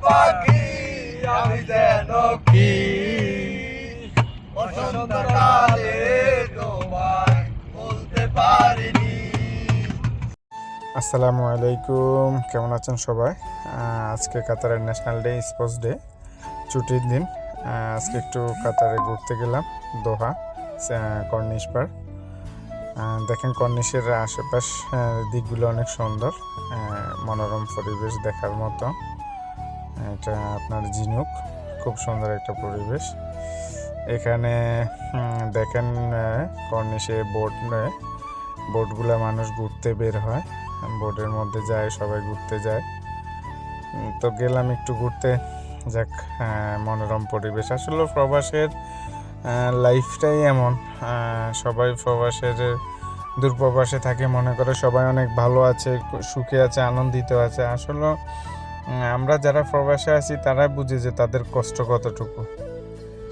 পাখি আমি যেন কি বসন্তকালে তোমায় বলতে পারিনি। আসসালামু আলাইকুম, কেমন আছেন সবাই? আজকে কাতারের ন্যাশনাল ডে, স্পোর্টস ডে, ছুটির দিন। আজকে একটু কাতারে ঘুরতে গেলাম, দোহা কর্নিশ পার। দেখেন কর্নিশের আশেপাশ দিকগুলো অনেক সুন্দর, মনোরম পরিবেশ দেখার মতো। এটা আপনার ঝিনুক, খুব সুন্দর একটা পরিবেশ। এখানে দেখেন কর্নিশে বোটগুলো মানুষ ঘুরতে বের হয়, বোটের মধ্যে যায়, সবাই ঘুরতে যায়। তো গেলাম একটু ঘুরতে, যাক মনোরম পরিবেশ। আসলে প্রবাসের লাইফটাই এমন, সবাই প্রবাসের দূরপ্রবাসে থাকে, মনে করে সবাই অনেক ভালো আছে, সুখে আছে, আনন্দিত আছে। আসলে আমরা যারা প্রবাসে আছি তারাই বুঝি যে তাদের কষ্ট কতটুকু।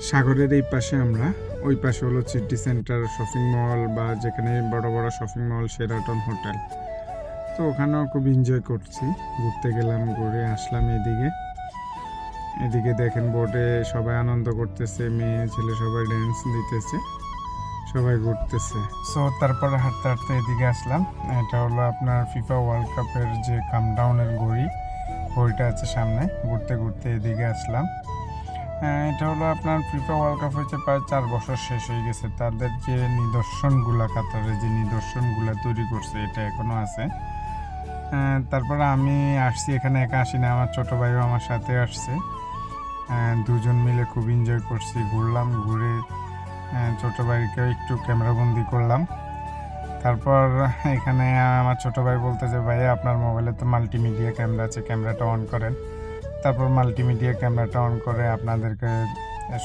সাগরের এই পাশে আমরা, ওই পাশে হলো সিটি সেন্টার, শপিং মল, বা যেখানে বড় বড় শপিং মল, শেরাটন হোটেল। তো ওখানেও খুব এনজয় করছি, ঘুরতে গেলাম, ঘুরে আসলাম। এদিকে দেখেন বোটে সবাই আনন্দ করতেছে, মেয়ে ছেলে সবাই ড্যান্স দিতেছে, সবাই ঘুরতেছে। সো তারপরে হাঁটতে হাঁটতে এদিকে আসলাম। এটা হলো আপনার ফিফা ওয়ার্ল্ড কাপের যে কামডাউনের ঘড়িটা আছে সামনে। ঘুরতে ঘুরতে এদিকে আসলাম। এটা হলো আপনার ফিফা ওয়ার্ল্ড কাপ হয়েছে প্রায় 4 বছর শেষ হয়ে গেছে। তাদের যে নিদর্শনগুলা, কাতারে যে নিদর্শনগুলা তৈরি করছে, এটা এখনো আছে। তারপরে আমি আসছি এখানে, একা আসি না, আমার ছোটো ভাইও আমার সাথে আসছে। দুজন মিলে খুব এনজয় করছি, ঘুরলাম, ঘুরে ছোটো ভাইকেও একটু ক্যামেরাবন্দি করলাম। তারপর এখানে আমার ছোটো ভাই বলতেছে, ভাইয়া আপনার মোবাইলে তো মাল্টিমিডিয়া ক্যামেরা আছে, ক্যামেরাটা অন করেন। তারপর মাল্টিমিডিয়া ক্যামেরাটা অন করে আপনাদেরকে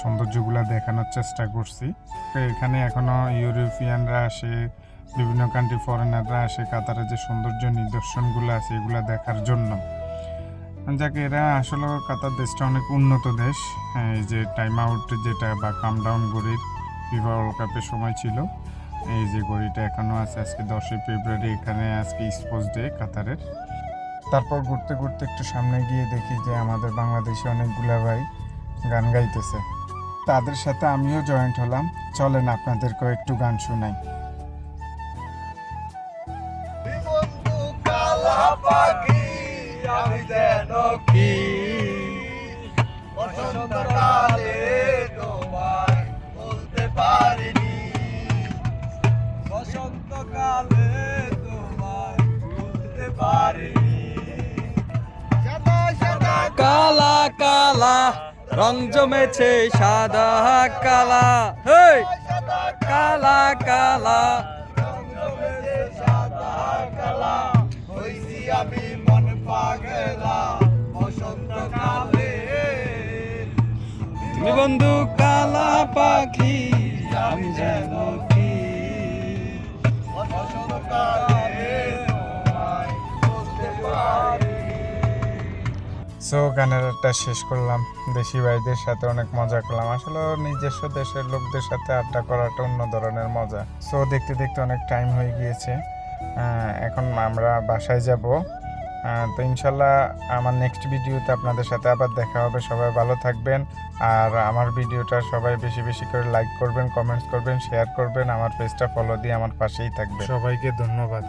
সৌন্দর্যগুলো দেখানোর চেষ্টা করছি। তো এখানে এখনও ইউরোপিয়ানরা আসে, বিভিন্ন কান্ট্রি ফরেনাররা আসে কাতারে যে সৌন্দর্য নিদর্শনগুলো আছে এগুলো দেখার জন্য। যাকে এরা আসলে কাতার দেশটা অনেক উন্নত দেশ। এই যে টাইম আউট যেটা বা কামডাউন ঘড়ির ফিফা ওয়ার্ল্ড কাপের সময় ছিল, এই যে ঘড়িটা এখনও আছে। আজকে 10ই ফেব্রুয়ারি, এখানে আজকে স্পোর্টস ডে কাতারের। তারপর ঘুরতে ঘুরতে একটু সামনে গিয়ে দেখি যে আমাদের বাংলাদেশে অনেকগুলা ভাই গান গাইতেছে, তাদের সাথে আমিও জয়েন্ট হলাম। চলেন আপনাদেরকেও একটু গান শোনাই। বন্ধু কালা পাখি আমি যেন কি বসন্তকালে তোমায় বলতে পারিনি। বসন্তকালে তোমায় বলতে পারিনি। সাদা সাদা কালা কালা রং জমেছে সাদা কালা, হেই কালা কালা হইছি আমি মন পাগলা বসন্তকালে। তুমি বন্ধু কালা পাখি আমি যেন কি। বসন্তকালে তোমায় বলতে পারি। সো গানের একটা শেষ করলাম, দেশি ভাইদের সাথে অনেক মজা করলাম। আসলে নিজস্ব দেশের লোকদের সাথে আড্ডা করাটা অন্য ধরনের মজা। সো দেখতে দেখতে অনেক টাইম হয়ে গিয়েছে, এখন আমরা বাসায় যাব। তো ইনশাল্লাহ আমার নেক্সট ভিডিওতে আপনাদের সাথে আবার দেখা হবে। সবাই ভালো থাকবেন, আর আমার ভিডিওটা সবাই বেশি বেশি করে লাইক করবেন, কমেন্টস করবেন, শেয়ার করবেন, আমার পেজটা ফলো দিয়ে আমার পাশেই থাকবেন। সবাইকে ধন্যবাদ।